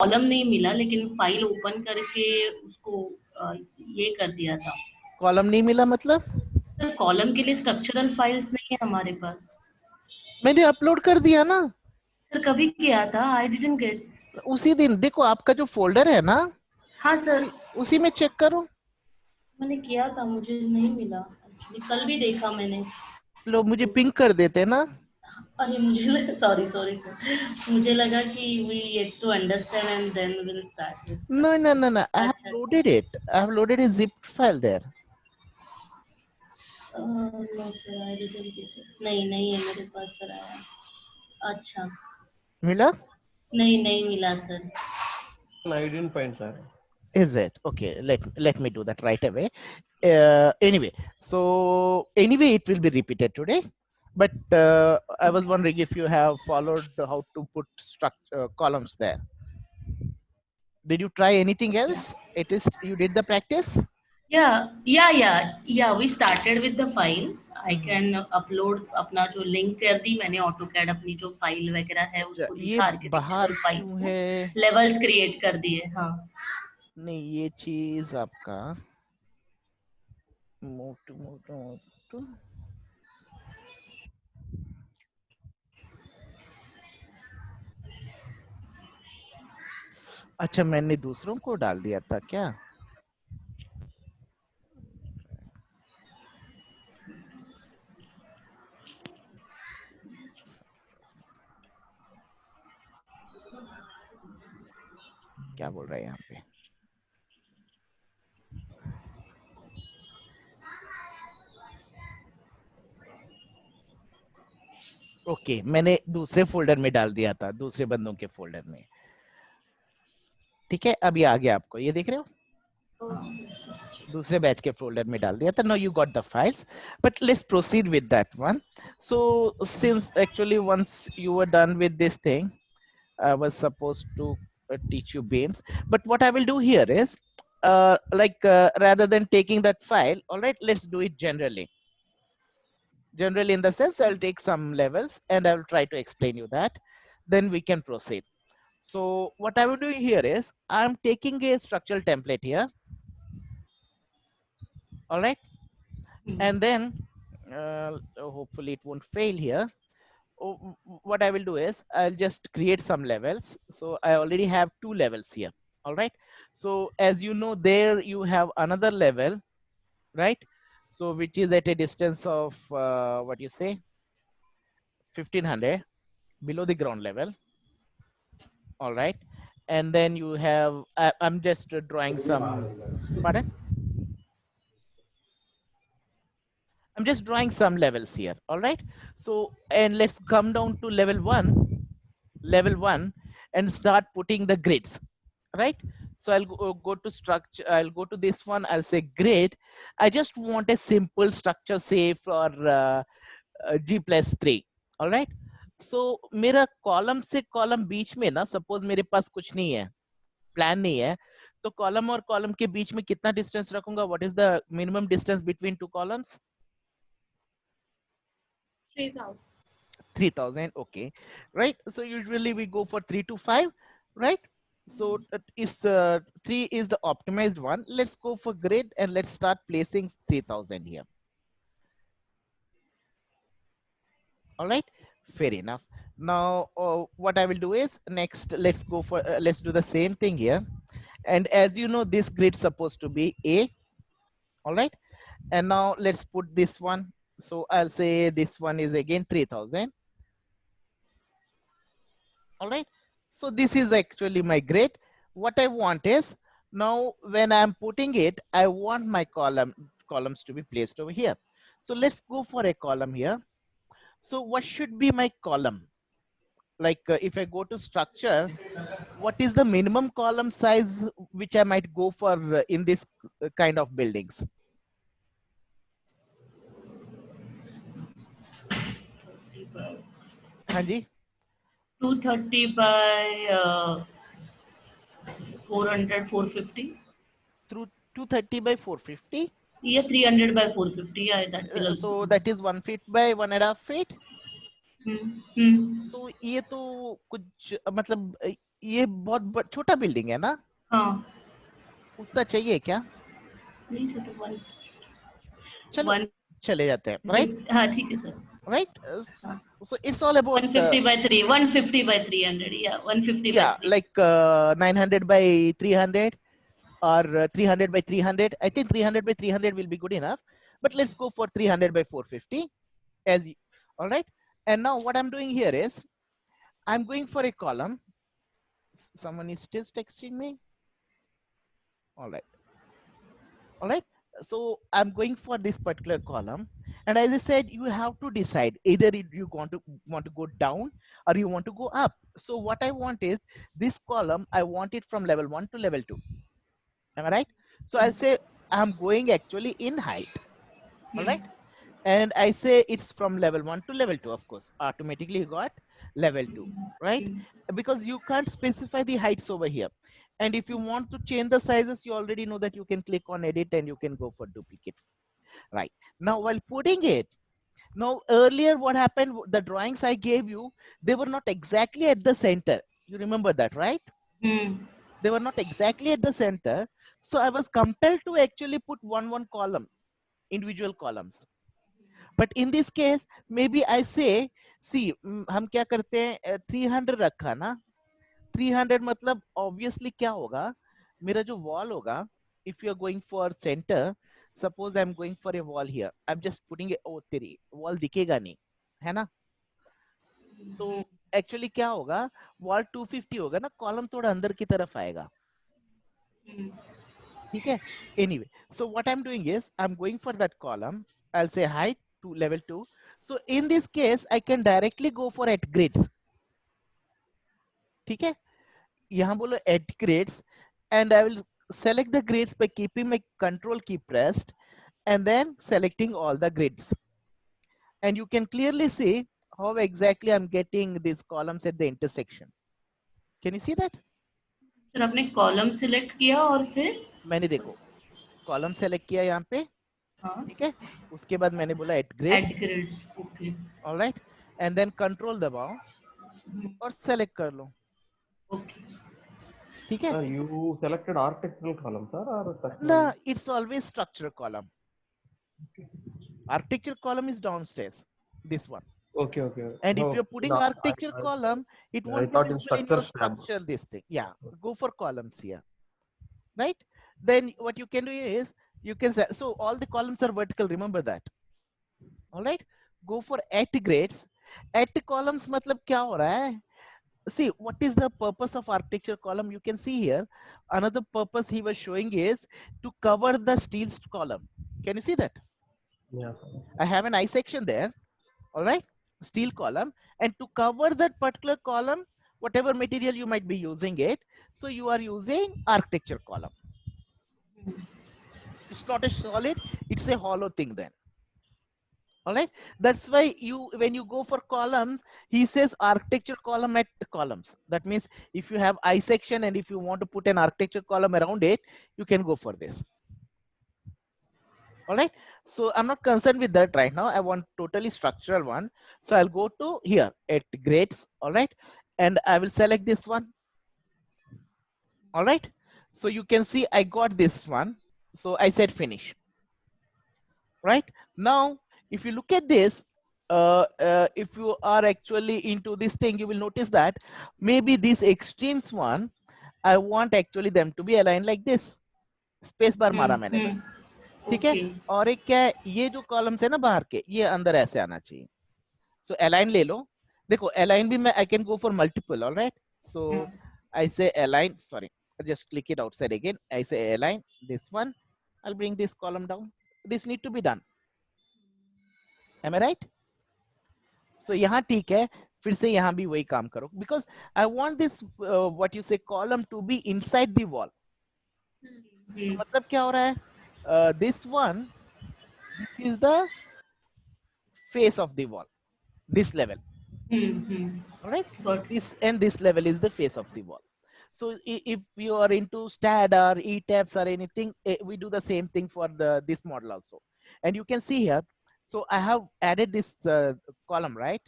Column नहीं मिला, लेकिन फाइल ओपन करके उसको ये कर दिया था। कॉलम नहीं मिला मतलब? सर कॉलम के लिए स्ट्रक्चरल फाइल्स नहीं है हमारे पास। मैंने अपलोड कर दिया ना सर कभी किया था, आई डिडंट गेट। उसी दिन। देखो आपका जो फोल्डर है ना, हाँ सर, उसी में चेक करो। मैंने किया था, मुझे नहीं मिला एक्चुअली, कल भी देखा मैंने। लोग मुझे तो पिंक कर देते ना। अरे मुझे लगा, सॉरी सॉरी सर, मुझे लगा कि we yet to understand and then will start with No, no, no, no. I have अच्छा अच्छा। loaded it. I have loaded a zip file there. No sir, I didn't get it. नहीं नहीं है मेरे पास sir आया। अच्छा, Mila? नहीं नहीं मिला sir. I didn't find, sir. Is it? Okay, let me do that right away. Anyway, so anyway, it will be repeated today. But I was wondering if you have followed how to put structure columns there. Did you try anything else? It is you did the practice? या we started with the file. I can upload अपना जो link कर दी मैंने, AutoCAD अपनी जो file वगैरह है अच्छा, उसको ये दिखा, बाहर आर्किटेक्चरल फाइल क्यों को है? लेवल्स क्रिएट कर दिए। हाँ नहीं, ये चीज आपका move to अच्छा, मैंने दूसरों को डाल दिया था क्या? क्या बोल रहे हैं यहाँ पे? ओके, मैंने दूसरे फोल्डर में डाल दिया था, दूसरे बंदों के फोल्डर में। ठीक है, अभी आ गया आपको, ये देख रहे हो? दूसरे बैच के फोल्डर में डाल दिया था। Now you got the files, but let's proceed with that one. So since actually once you were done with this thing, I was supposed to teach you beams, but what I will do here is rather than taking that file, all right, let's do it generally. Generally in the sense, I'll take some levels and I will try to explain you that, then we can proceed. So what I will do here is I'm taking a structural template here, all right, and then hopefully it won't fail here. What I will do is I'll just create some levels. So I already have 2 levels here. All right. So as you know, there you have another level, right? So which is at a distance of what you say, 1500 below the ground level. All right. And then you have, I'm just drawing some, pardon? I'm just drawing some levels here. All right. So, and let's come down to level one, and start putting the grids, right? So I'll go to structure, I'll go to this one, I'll say grid. I just want a simple structure, say for G+3, all right? So मेरा column से column बीच में ना, suppose मेरे पास कुछ नहीं है, plan नहीं है, तो कॉलम और कॉलम के बीच में कितना डिस्टेंस रखूंगा? What is the minimum distance between two columns? 3000. 3000. Okay, right? So usually we go for 3 to 5, right? So that is 3 is the optimized one. Let's go for grid and let's start placing 3000 here. All right, fair enough. Now what I will do is next, let's go for let's do the same thing here. And as you know, this grid supposed to be A. All right, and now let's put this one. So I'll say this one is again 3000. All right, so this is actually my grid. What I want is, now when I'm putting it, I want my columns to be placed over here. So let's go for a column here. So what should be my column? Like if I go to structure, what is the minimum column size which I might go for in this kind of buildings? Hanji? 230 by 400 450 Through 230 by 450. या 300 by 450, या that will also So that is 1 feet by 1.5 feet. हम्म तो ये तो कुछ मतलब ये बहुत छोटा बिल्डिंग है ना, हाँ उतना चाहिए क्या? नहीं सर, तो वन चलो वन चले जाते हैं, राइट? हाँ ठीक है सर। Right, हाँ so it's all about 150 by 3, 150 by 300, या 150 by yeah, 3। like 900 by 300 or 300 by 300. I think 300 by 300 will be good enough, but let's go for 300 by 450 as you, all right. And now what I'm doing here is I'm going for a column. Someone is still texting me. All right, all right. So I'm going for this particular column, and as I said, you have to decide either you want to go down or you want to go up. So what I want is this column, I want it from level 1 to level 2. Am I right? So I'll say I'm going actually in height. All right, and I say it's from level 1 to level 2. Of course, automatically you got level 2, right? Because you can't specify the heights over here. And if you want to change the sizes, you already know that you can click on edit and you can go for duplicate. Right now, while putting it, now earlier what happened, the drawings I gave you, they were not exactly at the center. You remember that, right? They were not exactly at the center. So I was compelled to actually put one column, individual columns. But in this case, maybe I say, see, हम क्या करते हैं, 300 रखा ना, 300 मतलब obviously क्या होगा, मेरा जो wall होगा, if you are going for center, suppose I'm going for a wall here, I'm just putting it, oh तेरी wall दिखेगा नहीं, है ना? तो actually क्या होगा, wall 250 होगा ना, column थोड़ा अंदर की तरफ आएगा, ठीक है? Anyway, so what I'm doing is I'm going for that column. I'll say height to level 2. So in this case, I can directly go for at grids. ठीक है? यहाँ बोलो at grids, and I will select the grids by keeping my control key pressed and then selecting all the grids. And you can clearly see how exactly I'm getting these columns at the intersection. Can you see that? Sir आपने column select किया और फिर मैंने देखो column select किया यहाँ पे, हाँ ठीक है? उसके बाद मैंने बोला at add grid, grids, okay alright, and then control दबाओ और सेलेक्ट कर लो, ओके। ठीक है? Sir, you selected architectural column, sir, or No, structural? it's always structure column. Architecture column is downstairs, this one. Okay, okay. And if No, you're putting no, architecture column, it I won't be thought in visible in your structure tab. structure, this thing. Yeah, go for columns here, right? Then what you can do is, you can say, so all the columns are vertical, remember that. All right, go for at grades. At columns matlab kya ho raha hai? See, what is the purpose of architecture column? You can see here, another purpose he was showing is to cover the steel column. Can you see that? Yeah. I have an I section there, all right, steel column, and to cover that particular column, whatever material you might be using it, so you are using architecture column. It's not a solid, it's a hollow thing then. All right, that's why you, when you go for columns, he says architecture column at columns. That means if you have I section and if you want to put an architecture column around it, you can go for this. All right, so I'm not concerned with that right now. I want totally structural one. So I'll go to here at grades. All right, and I will select this one. All right, so you can see I got this one. So I said finish. Right now, if you look at this, if you are actually into this thing, you will notice that maybe this extremes one, I want actually them to be aligned like this. Space bar मारा मैंने बस, ठीक है? और एक क्या है, ये जो कॉलम्स है ना बाहर के, ये अंदर ऐसे आना चाहिए. So align ले लो. देखो align भी मैं, I can go for multiple. All right, so I say align, sorry, I just click it outside again. I say align this one. I'll bring this column down. This need to be done. Am I right? So यहाँ ठीक है, फिर से यहाँ भी वही काम करो, because I want this what you say column to be inside the wall. तो मतलब क्या हो रहा है, this one, this is the face of the wall, this level. All right, this and this level is the face of the wall. So if you are into STAAD or ETABS or anything, we do the same thing for this model also. And you can see here, so I have added this column, right?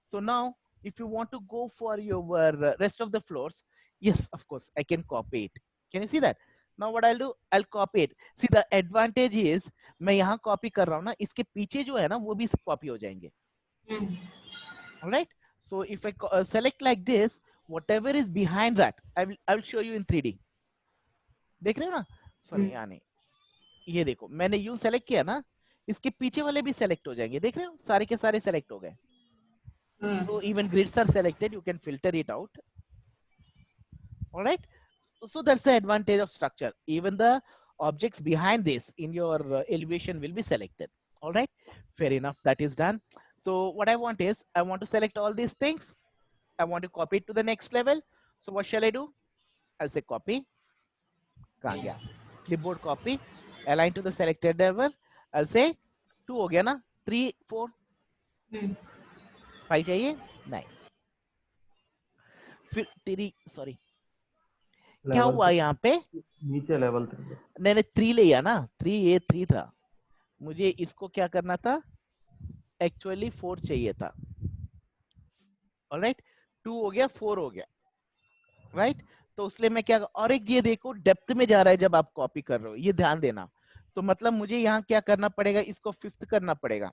So now if you want to go for your rest of the floors, Yes, of course, I can copy it. Can you see that? Now what I'll do, I'll copy it. See, the advantage is मैं यहाँ copy कर रहा हूँ ना, इसके पीछे जो है ना वो भी copy हो जाएंगे. All right. So if I select like this, whatever is behind that, I will show you in 3D. देख रहे हो ना? Sorry, यहाँ नहीं. ये देखो, मैंने U select किया ना, इसके पीछे वाले भी select हो जाएंगे. देख रहे हो? सारे के सारे select हो गए. So even grids are selected, you can filter it out. All right. So that's the advantage of structure. Even the objects behind this in your elevation will be selected. All right. Fair enough. That is done. So what I want is, I want to select all these things. I want to copy it to the next level. So what shall I do? I'll say copy. कहाँ गया? Clipboard copy. Align to the selected level. I'll say 2 हो गया ना? 3, 4. 5 चाहिए? नहीं. फिर 3, sorry. क्या हुआ यहाँ पे? नीचे लेवल 3. मैंने 3 लिया ना, 3 ये 3 था, मुझे इसको क्या करना था, एक्चुअली 4 चाहिए था. ऑलराइट, 2 हो गया, 4 हो गया, राइट. तो इसलिए मैं क्या, और एक ये देखो डेप्थ में जा रहा है जब आप कॉपी कर रहे हो, ये ध्यान देना. तो मतलब मुझे यहाँ क्या करना पड़ेगा, इसको 5th करना पड़ेगा,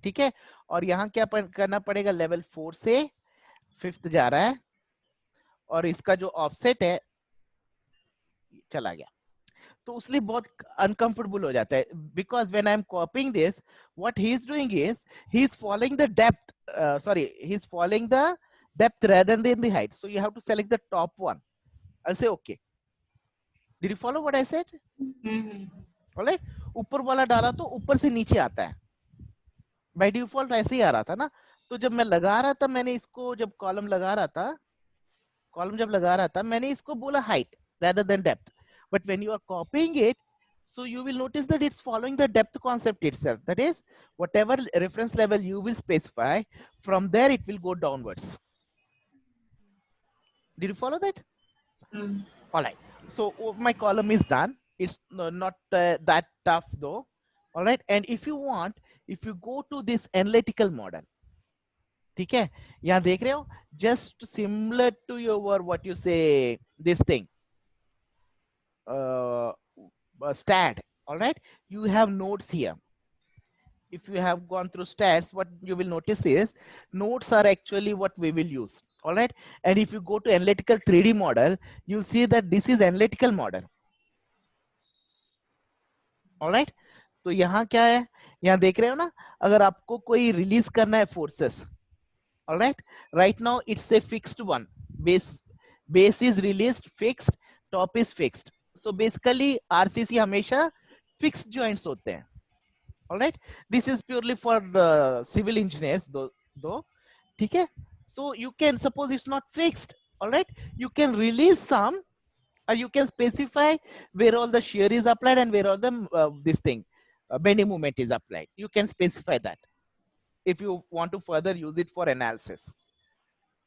ठीक है. और यहाँ क्या करना पड़ेगा, लेवल 4 से 5th जा रहा है, और इसका जो ऑफसेट है चला गया. तो इसलिए बहुत अनकंफर्टेबल हो जाता है, because when I am कॉपिंग this, what he is doing is he is following the depth, he is following the depth rather than the height. So you have to select the top one. I'll say okay. Did you follow what I said? All right. ऊपर वाला डाला तो ऊपर से नीचे आता है, by default ऐसे ही आ रहा था ना. तो जब मैं लगा रहा था, मैंने इसको जब कॉलम लगा रहा था, मैंने इसको बोला height rather than depth. But when you are copying it, so you will notice that it's following the depth concept itself. That is, whatever reference level you will specify, from there it will go downwards. Did you follow that? All right. So my column is done. It's not that tough though. All right. And if you want, if you go to this analytical model, ठीक है, यहाँ देख रहे हो, just similar to your what you say, this thing, stat. All right, you have nodes here. If you have gone through stats, what you will notice is nodes are actually what we will use. All right, and if you go to analytical 3D model, you see that this is analytical model. All right, तो यहाँ क्या है, यहाँ देख रहे हो ना, अगर आपको कोई रिलीज करना है forces, all right now it's a fixed one, base is released fixed, top is fixed. So basically RCC हमेशा fixed joints होते हैं. All right, this is purely for civil engineers though, ठीक है. So you can suppose it's not fixed, all right, you can release some, or you can specify where all the shear is applied and where all the this thing bending moment is applied. You can specify that if you want to further use it for analysis.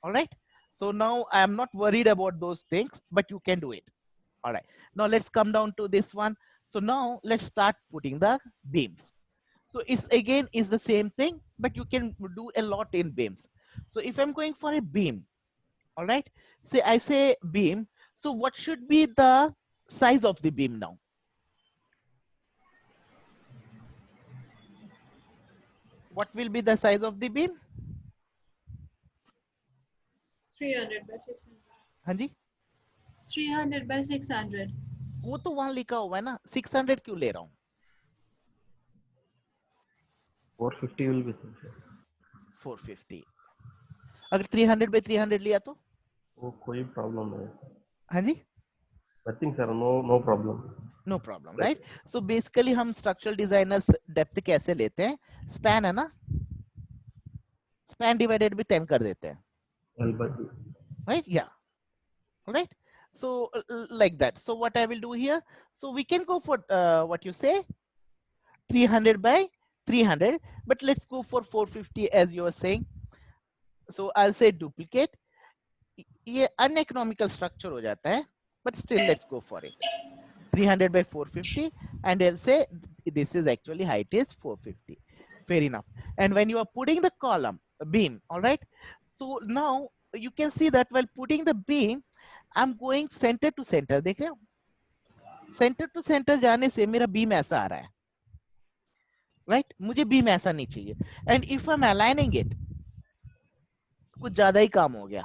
All right, so now I am not worried about those things, but you can do it. All right, now let's come down to this one. So now let's start putting the beams. So it's again is the same thing, but you can do a lot in beams. So if I'm going for a beam, all right, say I say beam, so what should be the size of the beam now? What will be the size of the beam? 300 by 600. हाँ जी, 300 by 600. वो तो वहां लिखा हुआ है ना, 600 क्यों ले रहा हूँ? 450 will be sufficient. 450. अगर 300 by 300 लिया तो? वो कोई प्रॉब्लम नहीं. हाँ जी, nothing sir, no problem. No problem, right. So basically हम स्ट्रक्चरल डिजाइनर्स डेप्थ कैसे लेते हैं, स्पैन है ना, स्पैन डिवाइडेड बाय 10 कर देते हैं, L by 2. right? Yeah, all right. So like that. So what I will do here, so we can go for what you say 300 by 300, but let's go for 450 as you were saying. So I'll say duplicate. ये uneconomical structure हो जाता है, but still let's go for it. 300 by 450, and I'll say this is actually height is 450. Fair enough. And when you are putting the column beam, all right, so now you can see that while putting the beam, I'm going center to center. देख रहे हो? Center to center जाने से मेरा beam ऐसा आ रहा है, right? मुझे beam ऐसा नहीं चाहिए. And if I'm aligning it, कुछ ज्यादा ही काम हो गया,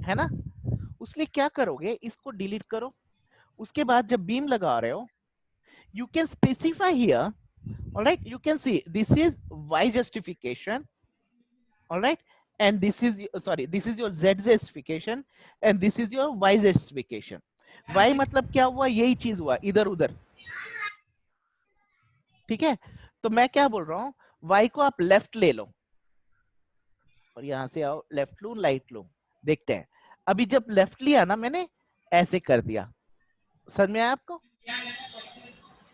है ना? उसलिए क्या करोगे? इसको delete करो. उसके बाद जब beam लगा रहे हो, you can specify here. All right, you can see this is y justification. All right, and this is sorry, this is your z justification and this is your y justification. y मतलब क्या हुआ? यही चीज हुआ, इधर उधर. ठीक है, तो मैं क्या बोल रहा हूं, y को आप लेफ्ट ले लो और यहां से आओ, लेफ्ट लो, राइट लो. देखते हैं. अभी जब लेफ्ट लिया ना मैंने, ऐसे कर दिया. समझ में आया आपको?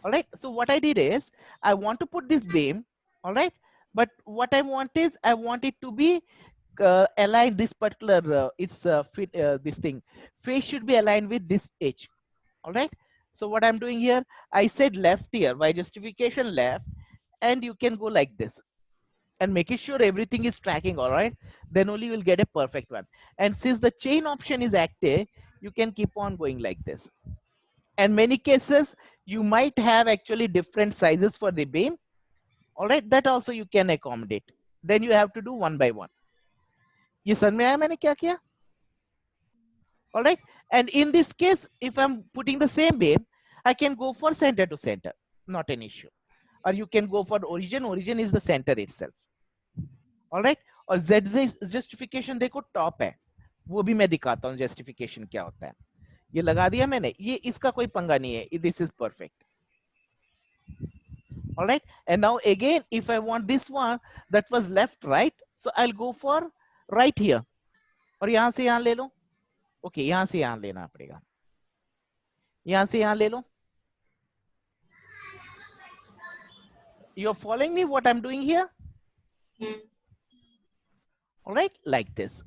All right, so what I did is I want to put this beam. All right, but what I want is I want it to be aligned, this particular this thing face should be aligned with this edge. All right, so what I'm doing here, I said left here, by justification left, and you can go like this and making sure everything is tracking. All right, then only you will get a perfect one. And since the chain option is active, you can keep on going like this. And many cases you might have actually different sizes for the beam. All right, that also you can accommodate. Then you have to do one by one. ये समझ में आया मैंने क्या किया? All right, and in this case, if I'm putting the same beam, I can go for center to center, not an issue. Or you can go for origin. Origin is the center itself. All right, और Z justification देखो top है, वो भी मैं दिखाता हूँ justification क्या होता है. ये लगा दिया मैंने, ये इसका कोई पंगा नहीं है. This is perfect. All right, and now again, if I want this one that was left right, so I'll go for right here. और यहां से यहां ले लो. ओके, यहां से यहां लेना पड़ेगा. यहां से यहां ले लो. You're following me what I'm doing here? All right, like this.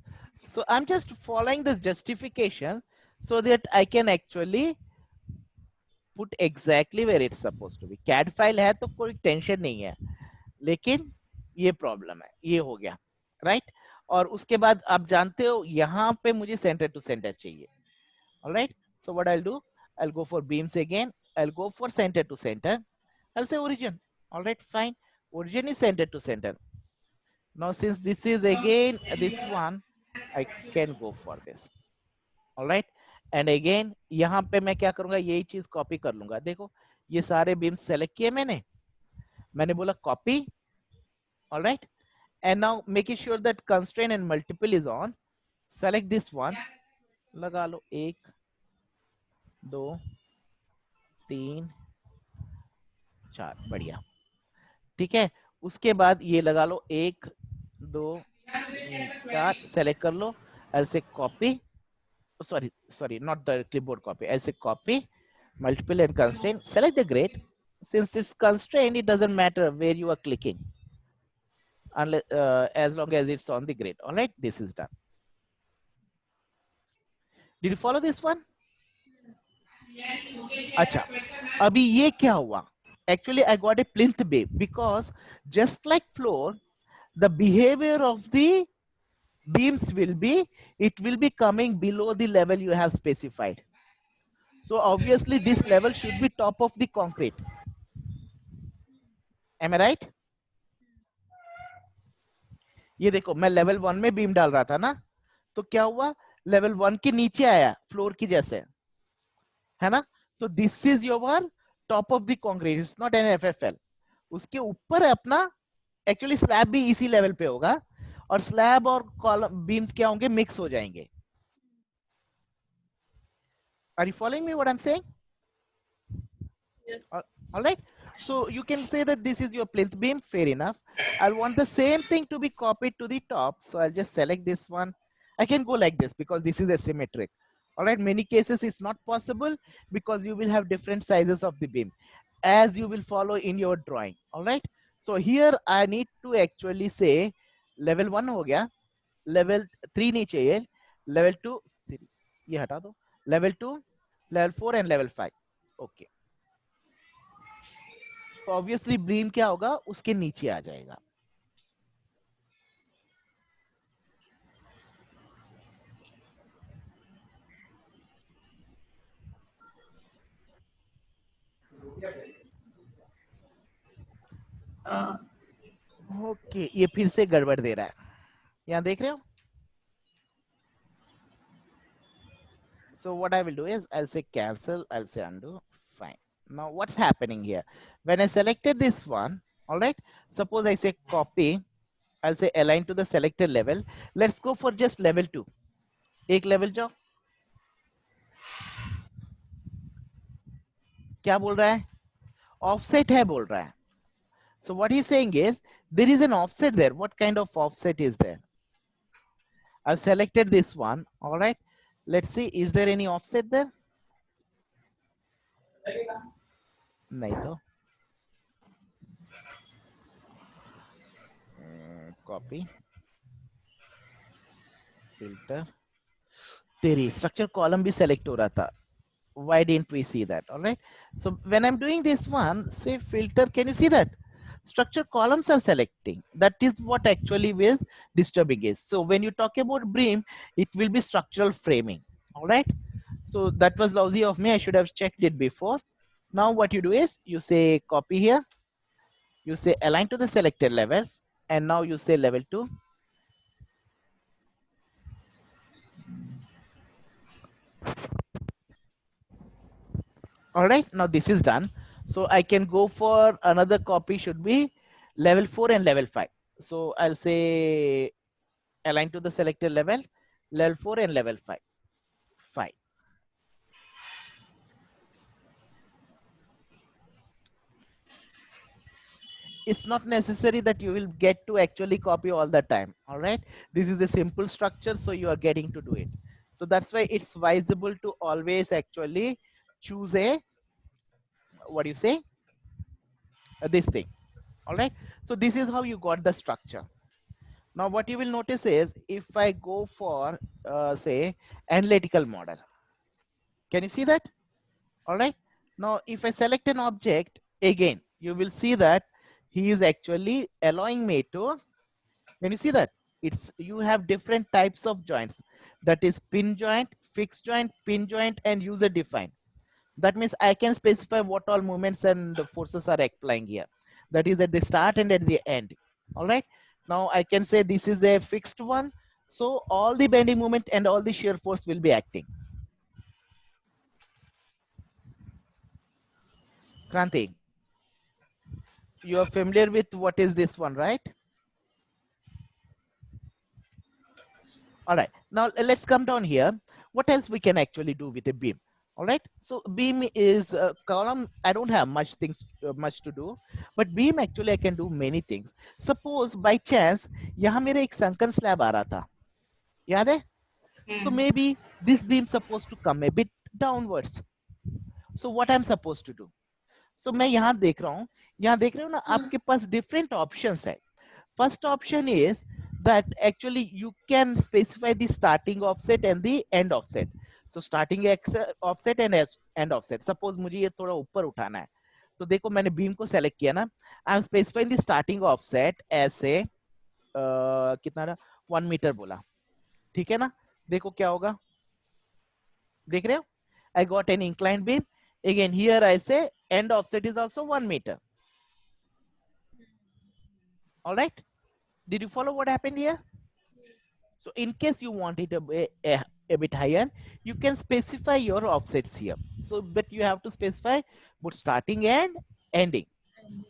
So I'm just following this justification so that I can actually put exactly where it's supposed to be. CAD file है तो कोई tension नहीं है, लेकिन ये problem है. ये हो गया, राइट? और उसके बाद आप जानते हो यहाँ पे मुझे सेंटर टू सेंटर चाहिए. All right, so what I'll do, I'll go for beams again. I'll go for center to center. I'll say origin. All right, fine. Origin is center to center. Now since this is again this one, I can go for this. All right, and again यहाँ पे मैं क्या करूँगा, यही चीज copy कर लूंगा. देखो ये सारे बीम्स सेलेक्ट किए मैंने बोला copy. All right, and now making sure that constraint and multiple is on. Select this one, लगा लो 1 2 3 4, बढ़िया. ठीक है, उसके बाद ये लगा लो 1 2 3 4, सेलेक्ट कर लो. ऐसे copy, sorry, not the clipboard copy. ऐसे copy, multiple and constraint. Select the grid. Since it's constrained, it doesn't matter where you are clicking, unless as long as it's on the grid. All right, this is done. Did you follow this one? अच्छा, अभी ये क्या हुआ? Actually, I got a plinth beam because just like floor, the behavior of the beams will be, it will be coming below the level you have specified. So obviously this level should be top of the concrete. Am I right? ये देखो मैं level 1 में beam डाल रहा था ना, तो क्या हुआ, level 1 के नीचे आया floor की जैसे, है ना? तो this is your top of the concrete, it's not an FFL. उसके ऊपर अपना actually slab भी इसी level पे होगा, और स्लैब और कॉलम बीम्स क्या होंगे, मिक्स हो जाएंगे. Are you following me what I'm saying? Yes. All right, so you can say that this is your plinth beam. Fair enough. I'll want the same thing to be copied to the top, so I'll just select this one. I can go like this because this is asymmetric. All right, many cases it's not possible because you will have different sizes of the beam as you will follow in your drawing. All right, so here I need to actually say level 1 हो गया, level 3 नहीं चाहिए, level 2 ये हटा दो, level 2, level 4 and level 5. okay, तो obviously beam क्या होगा, उसके नीचे आ जाएगा. ओके, ये फिर से गड़बड़ दे रहा है, यहाँ देख रहे हो? So what I will do is I'll say cancel, I'll say undo, fine. Now what's happening here? When I selected this one, all right, suppose I say copy, I'll say align to the selected level. Let's go for just level 2. एक level जाओ, क्या बोल रहा है? Offset है बोल रहा है. So what he's saying is there is an offset there. What kind of offset is there? I've selected this one, all right. Let's see, is there any offset there? नहीं तो. Copy, filter. तेरी structure column भी select हो रहा था. Why didn't we see that? All right. So when I'm doing this one, say filter, can you see that? Structure columns are selecting. That is what actually is disturbing is. So when you talk about BREEAM, it will be structural framing. All right. So that was lousy of me. I should have checked it before. Now what you do is you say copy here. You say align to the selected levels. And now you say level 2. All right, now this is done. So I can go for another copy, should be level 4 and level 5. So I'll say align to the selected level 4 and level 5. Fine. It's not necessary that you will get to actually copy all the time. All right, this is a simple structure, so you are getting to do it. So that's why it's advisable to always actually choose a, what do you say, this thing. All right, so this is how you got the structure. Now what you will notice is if I go for say analytical model, can you see that? All right, now if I select an object, again you will see that he is actually allowing me to, can you see that? It's, you have different types of joints, that is pin joint, fixed joint, pin joint, and user defined. That means I can specify what all movements and forces are applying here. That is at the start and at the end. All right. Now I can say this is a fixed one. So all the bending moment and all the shear force will be acting. Kranti, you are familiar with what is this one, right? All right. Now let's come down here. What else we can actually do with a beam? All right, so beam is a column. I don't have much to do, but beam actually I can do many things. Suppose by chance यहाँ मेरा एक sunken slab आ रहा था, याद है? So maybe this beam supposed to come a bit downwards. So what I'm supposed to do? So मैं यहाँ देख रहा हूँ, यहाँ देख रहे हो ना, आपके पास different options है. First option is that actually you can specify the starting offset and the end offset. So starting offset and end offset. Suppose मुझे ये थोड़ा ऊपर उठाना है, तो देखो मैंने बीम को सेलेक्ट किया ना, I am specifying the starting offset ऐसे कितना ना 1 मीटर बोला, ठीक है ना? देखो क्या होगा, देख रहे हो? I got an inclined beam. Again here I say end offset is also 1 meter. All right, did you follow what happened here? So in case you want it a bit higher, you can specify your offsets here. So, but you have to specify both starting and ending.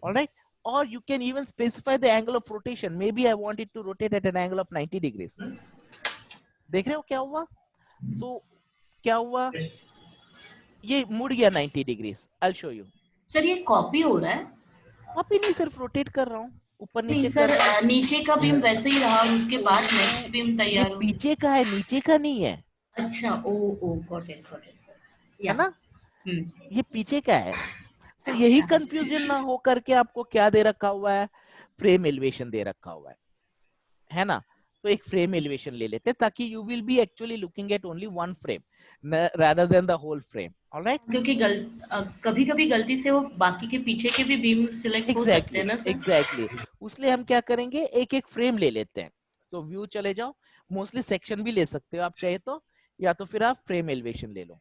All right. Or you can even specify the angle of rotation. Maybe I want it to rotate at an angle of 90 degrees. देख रहे हो क्या हुआ? So, क्या हुआ? ये मुड़ गया 90 degrees. I'll show you. Sir ये कॉपी हो रहा है? कॉपी नहीं, सिर्फ रोटेट कर रहा हूँ. ऊपर नीचे नहीं सर, नीचे का बीम वैसे ही रहा, उसके बाद नेक्स्ट बीम तैयार हो. पीछे का है, नीचे का नहीं है. अच्छा, ओ गॉट इट सर. है ना? ये पीछे का है. So यही कंफ्यूजन ना हो करके आपको क्या दे रखा हुआ है, फ्रेम एलिवेशन दे रखा हुआ है ना? तो एक फ्रेम एलिवेशन ले लेते ताकि you will be actually looking at only one frame rather than the whole frame. All right? क्योंकि कभी-कभी गलती से वो बाकी के पीछे के भी बीम सिलेक्ट हो सकते हैं ना सर? Exactly. उसलिए हम क्या करेंगे, एक एक फ्रेम ले लेते हैं. So व्यू चले जाओ, मोस्टली सेक्शन भी ले सकते हो आप चाहे तो, या तो फिर आप फ्रेम एलिवेशन ले लो.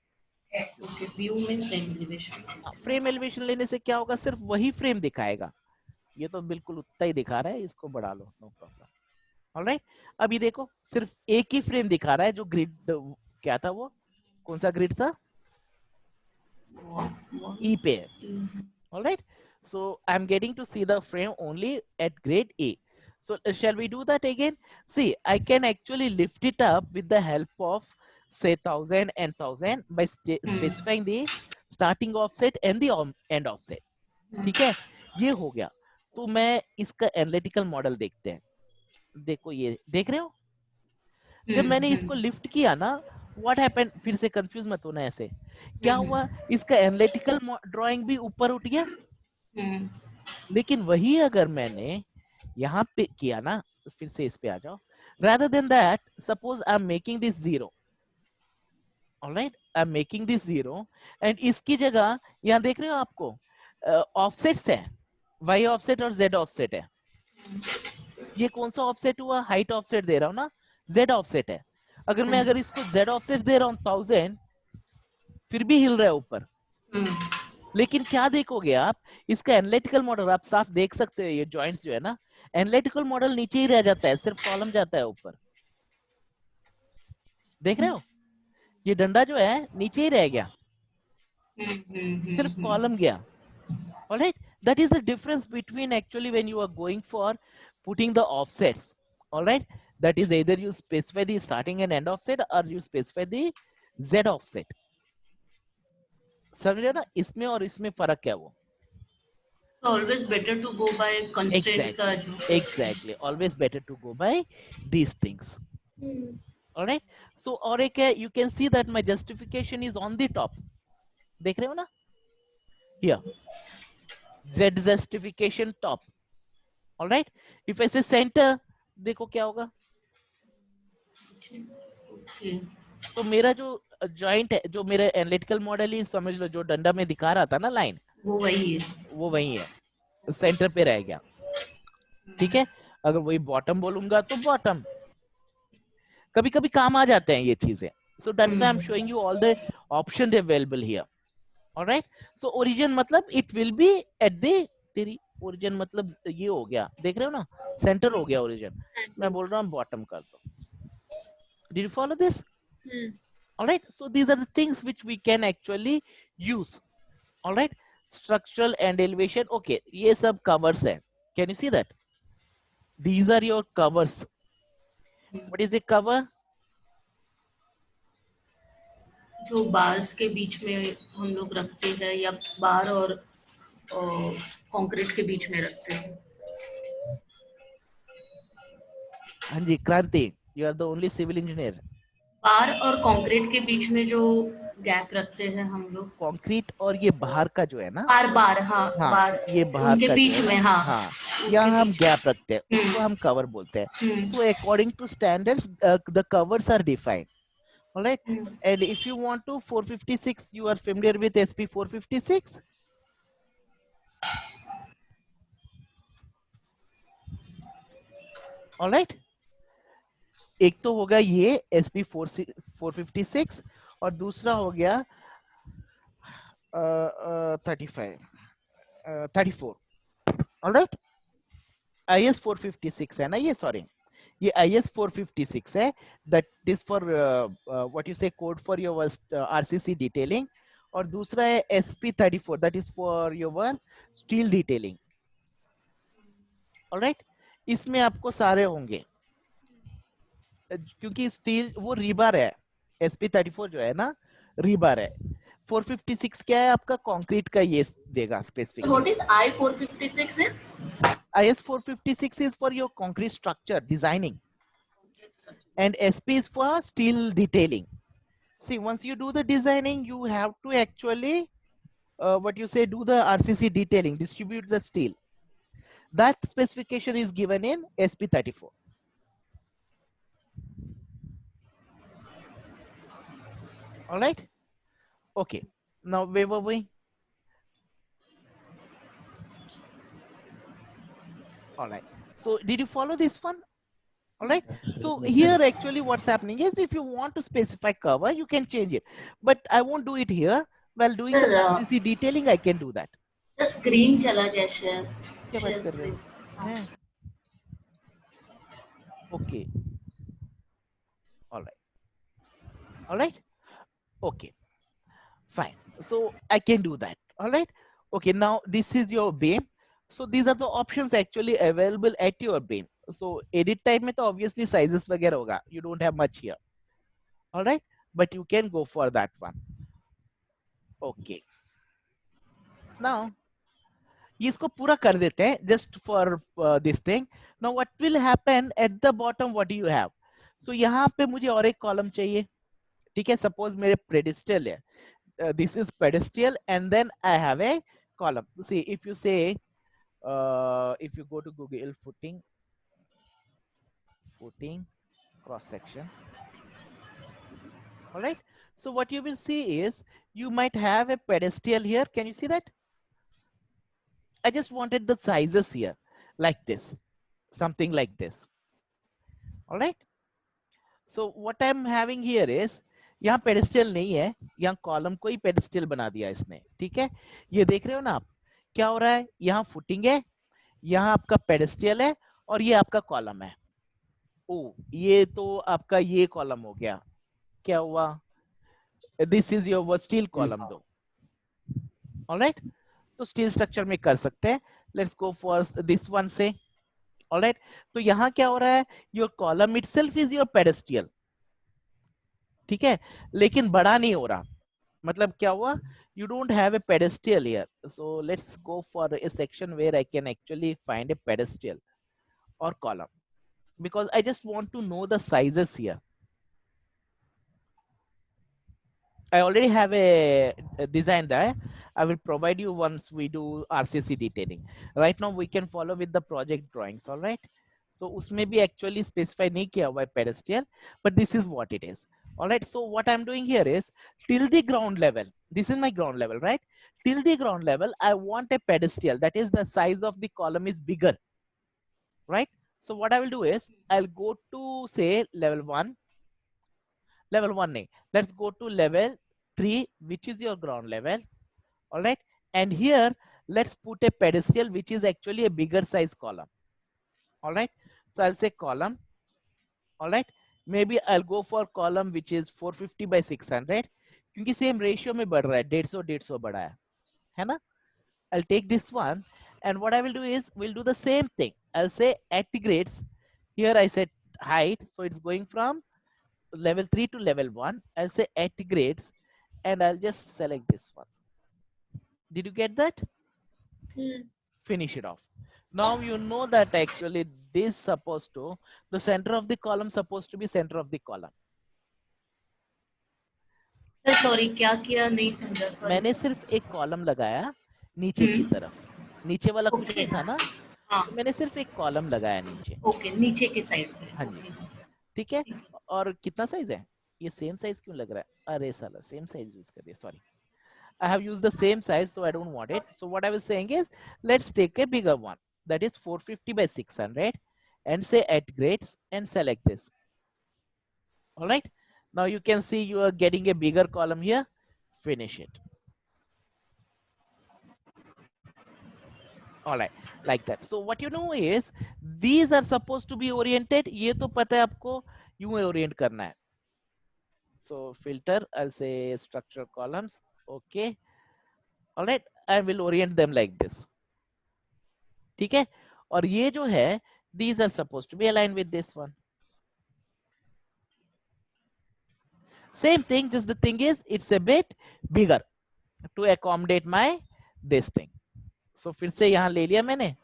ओके, व्यू में फ्रेम एलिवेशन। फ्रेम एलिवेशन लेने से क्या होगा, सिर्फ वही फ्रेम दिखाएगा। ये तो बिल्कुल उतना ही दिखा रहा है, इसको बढ़ा लो, नो प्रॉब्लम। ऑलराइट, अभी देखो सिर्फ एक ही फ्रेम दिखा रहा है, जो ग्रिड क्या था, वो कौन सा ग्रिड था, ई पे है। Alright, so I'm getting to see the frame only at grade A. So shall we do that again? See, I can actually lift it up with the help of say 1000 and 1000 by specifying the starting offset and the end offset. ठीक है, ये हो गया। तो मैं इसका analytical model देखते हैं। देखो ये देख रहे हो, जब मैंने इसको लिफ्ट किया ना, व्हाट हैपेंड, फिर से कंफ्यूज मत होना ऐसे, क्या हुआ, इसका एनालिटिकल ड्राइंग भी ऊपर उठ गया। लेकिन वही अगर मैंने यहाँ पे किया ना, तो फिर से इस पे आ जाओ, rather than that suppose I'm making this 0, alright, I'm making this 0 and इसकी जगह यहाँ देख रहे हो आपको ऑफसेट्स है, y ऑफसेट और z ऑफसेट है। ये कौन सा ऑफसेट हुआ, हाइट ऑफसेट दे रहा हूँ ना, z ऑफसेट है। अगर इसको z ऑफसेट दे रहा हूँ 1000, फिर भी हिल रहा है ऊपर। लेकिन क्या देखोगे आप, इसका एनालिटिकल मॉडल आप साफ देख सकते हो, ये जॉइंट्स जो है ना, एनालिटिकल मॉडल नीचे ही रह जाता है, सिर्फ कॉलम जाता है ऊपर। देख रहे हो, ये डंडा जो है नीचे ही रह गया, सिर्फ कॉलम गया। Alright, that is the difference between actually when you are going for putting the offsets. Alright, that is either you specify the starting and end offset or you specify the z offset। समझ रहे हो ना, इसमें और इसमें फर्क क्या है वो। Always better to go by constraint का जो Exactly. Always better to go by these things. All right. So और एक है, you can see that my justification is on the top. देख रहे हो ना? Here. Z justification top. All right. If I say center, देखो क्या होगा? तो मेरा जो जॉइंट है, जो मेरा एनालिटिकल मॉडल ही समझ लो, जो डंडा में दिखा रहा था ना लाइन, वो वही है, वो वही है, सेंटर पे रह गया। ठीक है, अगर वही बॉटम बोलूंगा तो बॉटम। कभी कभी काम आ जाते हैं ये चीजें, so that's why I'm showing you all the options available here. All right, so origin मतलब it will be at the, तेरी origin मतलब ये हो गया, देख रहे हो ना, सेंटर हो गया origin, मैं बोल रहा हूँ बॉटम कर दो। Did you follow this? All right, so these are the things which we can actually use. All right, structural and elevation, okay, ये सब covers है, can you see that? These are your covers. What is the cover? जो bars के बीच में हम लोग रखते हैं, या बार और कंक्रीट के बीच में रखते हैं। हाँ जी, क्रांति, you are the only civil engineer. बार और कंक्रीट के बीच में जो गैप रखते हैं हम लोग, कंक्रीट और ये बाहर का जो है ना, बार हाँ, हाँ, बार ये बाहर उनके का बीच जो है, में, हाँ, हाँ, यहाँ हम गैप रखते हैं, उसको हम कवर बोलते हैं। So according to standards, the covers are defined. All right, and if you want to 456, you are familiar with SP 456? All right, एक तो होगा ये SP 456 और दूसरा हो गया 34। All right, IS 456 है ना ये, सॉरी, ये IS 456 है, that is for what you say code for your RCC detailing, और दूसरा है SP 34, that is for your steel detailing। All right, इसमें आपको सारे होंगे, क्योंकि स्टील वो रीबार है, SP 34 जो है ना रीबार है, 456 क्या है आपका, कंक्रीट का ये देगा specific. What is I-456 is? IS 456 is for your concrete structure designing, and SP is for steel detailing. See, once you do the designing, you have to actually what you say, do the RCC detailing, distribute the steel. That specification is given in SP 34. All right, okay, now where were we? All right, so did you follow this one? All right. So here actually what's happening is if you want to specify cover, you can change it. But I won't do it here. While doing the Sir, RCC detailing, I can do that. Screen चला गया share क्या बात share कर रहे हो? Screen हैं? Okay. All right. All right. Okay. Fine. So I can do that. All right. Okay. Now this is your beam. So these are the options actually available at your beam. So edit type में तो obviously sizes वगैरह होगा. You don't have much here. All right. But you can go for that one. Okay. Now इसको पूरा कर देते हैं just for this thing. Now what will happen at the bottom? What do you have? So यहाँ पे मुझे और एक column चाहिए. ठीक है. Suppose मेरे pedestal है. This is pedestal and then I have a column. See, if you say, if you go to Google footing cross section. All right. So what you will see is you might have a pedestal here. Can you see that? I just wanted the sizes here like this, something like this. All right. So what I'm having here is यहाँ pedestal नहीं है, यहाँ column को ही pedestal बना दिया इसने. ठीक है. ये देख रहे हो ना आप क्या हो रहा है. यहाँ फुटिंग है, यहाँ आपका पेडिस्टल है और ये आपका कॉलम है. ओ ये तो आपका ये कॉलम हो गया. क्या हुआ? This is your steel column दो. ऑलराइट. तो स्टील स्ट्रक्चर में कर सकते हैं. Let's go for this one से. ऑलराइट. तो यहाँ क्या हो रहा है? Your column itself is your pedestal. ठीक है. लेकिन बड़ा नहीं हो रहा. मतलब क्या हुआ? You don't have a pedestal here. So let's go for a section where I can actually find a pedestal or column, because I just want to know the sizes here. I already have a design there. I will provide you once we do RCC detailing. Right now we can follow with the project drawings. All right. So उसमें भी actually specify नहीं किया हुआ है pedestal, but this is what it is. All right. So what I'm doing here is till the ground level. This is my ground level, right? Till the ground level, I want a pedestal. That is the size of the column is bigger, right? So what I will do is I'll go to say level 1. Level 1 nahi. Let's go to level 3, which is your ground level. All right. And here let's put a pedestal, which is actually a bigger size column. All right. So I'll say column. All right. Maybe I'll go for column which is 450 by 600 क्योंकि same ratio में बढ़ रहा है. 150 बढ़ा है ना? I'll take this one and what I will do is we'll do the same thing. I'll say at grades. Here I said height, so it's going from level 3 to level 1. I'll say at grades and I'll just select this one. Did you get that? Finish it off. Now you know that actually this supposed to, the center of the column supposed to be center of the column. Sorry क्या किया नहीं समझा. मैंने सिर्फ एक column लगाया नीचे की तरफ. नीचे वाला कुछ नहीं था ना. तो मैंने सिर्फ एक कॉलम लगाया नीचे. ओके. नीचे की साइड पे. हाँ जी. ठीक है. और कितना साइज है? ये सेम साइज क्यों लग रहा है? अरे साला सेम साइज यूज कर दिया. Sorry. I have used the same size, so I don't want it. So what I was saying is, let's take a bigger one. That is 450 by 600 and say at grades and select this. All right. Now you can see you are getting a bigger column here. Finish it. All right, like that. So what you know is these are supposed to be oriented. ये तो पता है आपको यूं orient करना है. So filter, I'll say structure columns. Okay. All right. I will orient them like this. ठीक है. और ये जो है, these are supposed to be aligned with this one. Same thing. Just the thing is, it's a bit bigger to accommodate my this thing. So फिर से यहाँ ले लिया मैंने.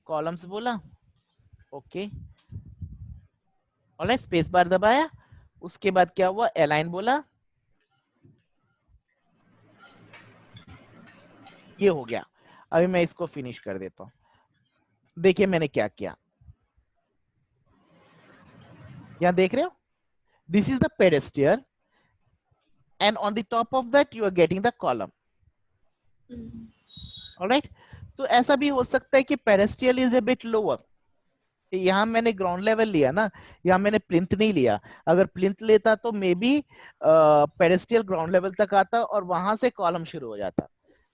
Columns बोला. Okay. All right. Space bar दबाया. उसके बाद क्या हुआ? Align बोला. ये हो गया. अभी मैं इसको फिनिश कर देता हूं. देखिए मैंने क्या किया. यहां देख रहे हो? This is the pedestal and on the top of that you are getting the column. All right. So ऐसा भी हो सकता है कि pedestal is a bit lower. यहाँ मैंने ग्राउंड लेवल लिया ना, यहाँ मैंने प्लिंथ नहीं लिया। अगर प्लिंथ लेता तो मे बी पेडेस्ट्रियल ग्राउंड लेवल तक आता और वहां से कॉलम शुरू हो जाता।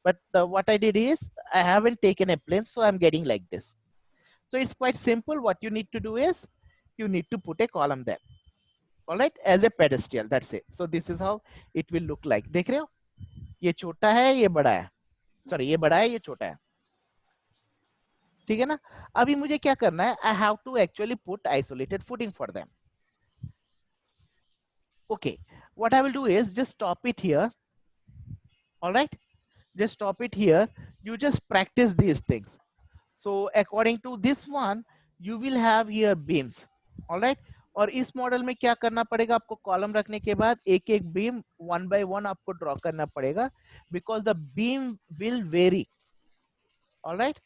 But what I did is I haven't taken a plinth, so I'm getting like this. So it's quite simple. What you need to do is you need to put a column there, all right, as a pedestal. That's it. So this is how it will look like. देख रहे हो, ये छोटा है, ये बड़ा है, sorry ये बड़ा है, ये छोटा है, ठीक है ना। अभी मुझे क्या करना है, I have to actually put isolated footing for them. Okay, what I will do is just stop it here, all right, just stop it here. You just practice these things. So according to this one you will have here beams, all right. और इस model में क्या करना पड़ेगा आपको, column रखने के बाद एक एक बीम वन बाय वन आपको ड्रॉ करना पड़ेगा, because the beam will very, all right.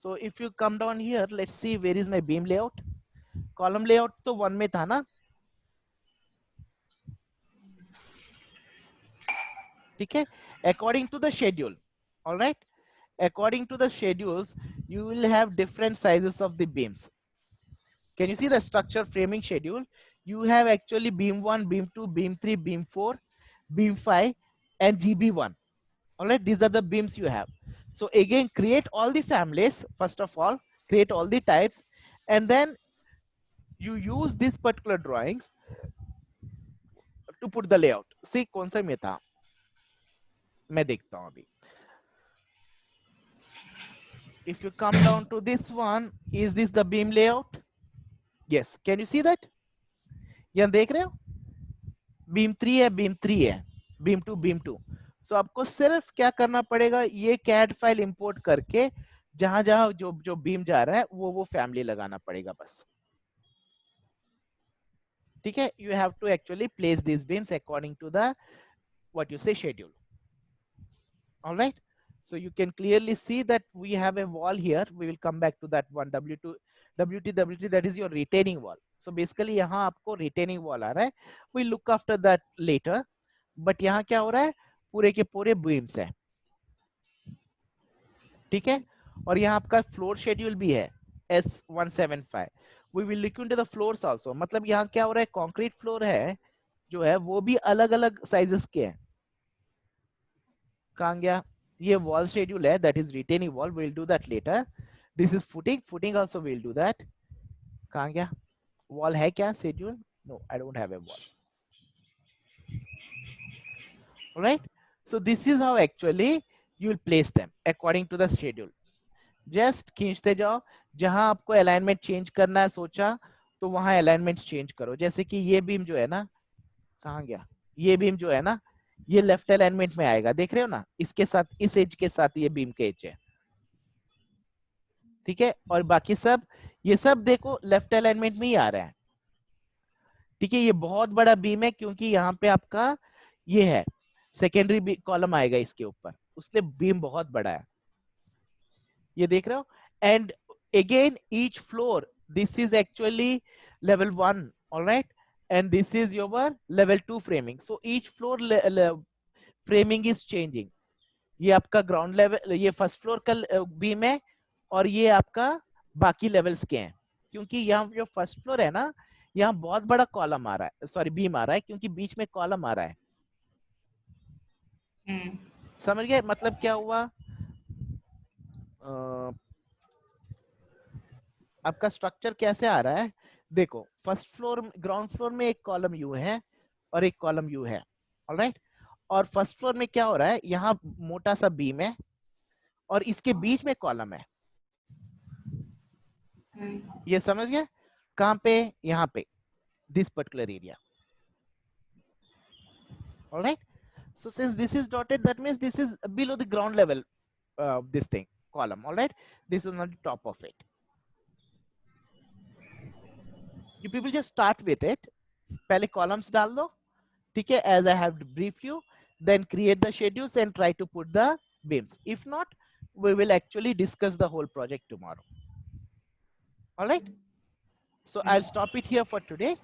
So if you come down here, let's see where is my beam layout. Column layout तो वन में था ना, ठीक है, according to the schedule, all right. According to the schedules you will have different sizes of the beams. Can you see the structure framing schedule? You have actually beam 1, beam 2, beam 3, beam 4, beam 5 and GB1. All right, these are the beams you have. So again, create all the families, first of all, create all the types, and then you use these particular drawings to put the layout. See, कौन सा में था, मैं देखता हूँ अभी. If you come down to this one, is this the beam layout? Yes, can you see that? यहाँ देख रहे हो, बीम 3 है, बीम 3 है, बीम 2, बीम 2. सो आपको सिर्फ क्या करना पड़ेगा, ये कैड फाइल इंपोर्ट करके जहां जहां जो बीम जा रहा है वो फैमिली लगाना पड़ेगा बस, ठीक है. You have to actually place this beams according to the what you say schedule, alright. So you can clearly see that we have a wall here. We will come back to that one, WT, that is your retaining wall. So basically यहाँ आपको retaining wall आ रहा है. We look after that later. But यहाँ क्या हो रहा है, पूरे के पूरे beams है, ठीक है. और यहाँ आपका floor schedule भी है S175. We will look into the floors also. मतलब यहाँ क्या हो रहा है, concrete floor है जो है वो भी अलग अलग sizes के हैं. कहाँ गया, ये wall schedule है, that is retaining wall, we'll do that later. This is footing also we'll do that. कहाँ गया, wall है क्या schedule? No, I don't have a wall. All right, so this is how actually you will place them according to the schedule. Just खींचते जाओ, जहां आपको alignment change करना है सोचा तो वहां alignment change करो. जैसे कि ये बीम जो है ना, कहाँ गया, ये बीम जो है ना, ये लेफ्ट अलाइनमेंट में आएगा, देख रहे हो ना, इसके साथ, इस एज के साथ ये बीम के एज है, ठीक है. और बाकी सब, ये सब देखो लेफ्ट अलाइनमेंट में ही आ रहा है, ठीक है. ये बहुत बड़ा बीम है क्योंकि यहाँ पे आपका ये है सेकेंडरी कॉलम आएगा इसके ऊपर, उसलिए बीम बहुत बड़ा है, ये देख रहे हो. And again each floor, this is actually level 1, alright, and this is your level 2 framing. So each floor framing is changing. ये आपका ग्राउंड लेवल, ये फर्स्ट फ्लोर का बीम है और ये आपका बाकी लेवल्स के हैं, क्योंकि यहाँ जो फर्स्ट फ्लोर है ना, यहाँ बहुत बड़ा कॉलम आ रहा है, सॉरी बीम आ रहा है, क्योंकि बीच में कॉलम आ रहा है. समझ गए मतलब क्या हुआ. आपका स्ट्रक्चर कैसे आ रहा है, देखो फर्स्ट फ्लोर, ग्राउंड फ्लोर में एक कॉलम यू है और एक कॉलम यू है, ऑलराइट. और फर्स्ट फ्लोर में क्या हो रहा है, यहाँ मोटा सा बीम है और इसके बीच में कॉलम है, ये समझ गए. कहाँ पे, यहाँ पे, this particular area, alright. So since this is dotted, that means this is below the ground level, this thing, column, alright. This is on the top of it. You people just start with it. पहले columns डाल दो, ठीक है, as I have briefed you. Then create the schedules and try to put the beams. If not, we will actually discuss the whole project tomorrow. Alright. So I'll stop it here for today.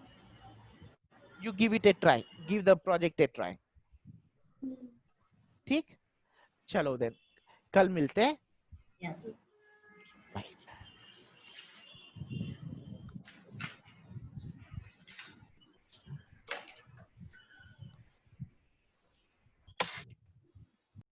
You give it a try. Give the project a try. ठीक, चलो then कल मिलते हैं. Yes.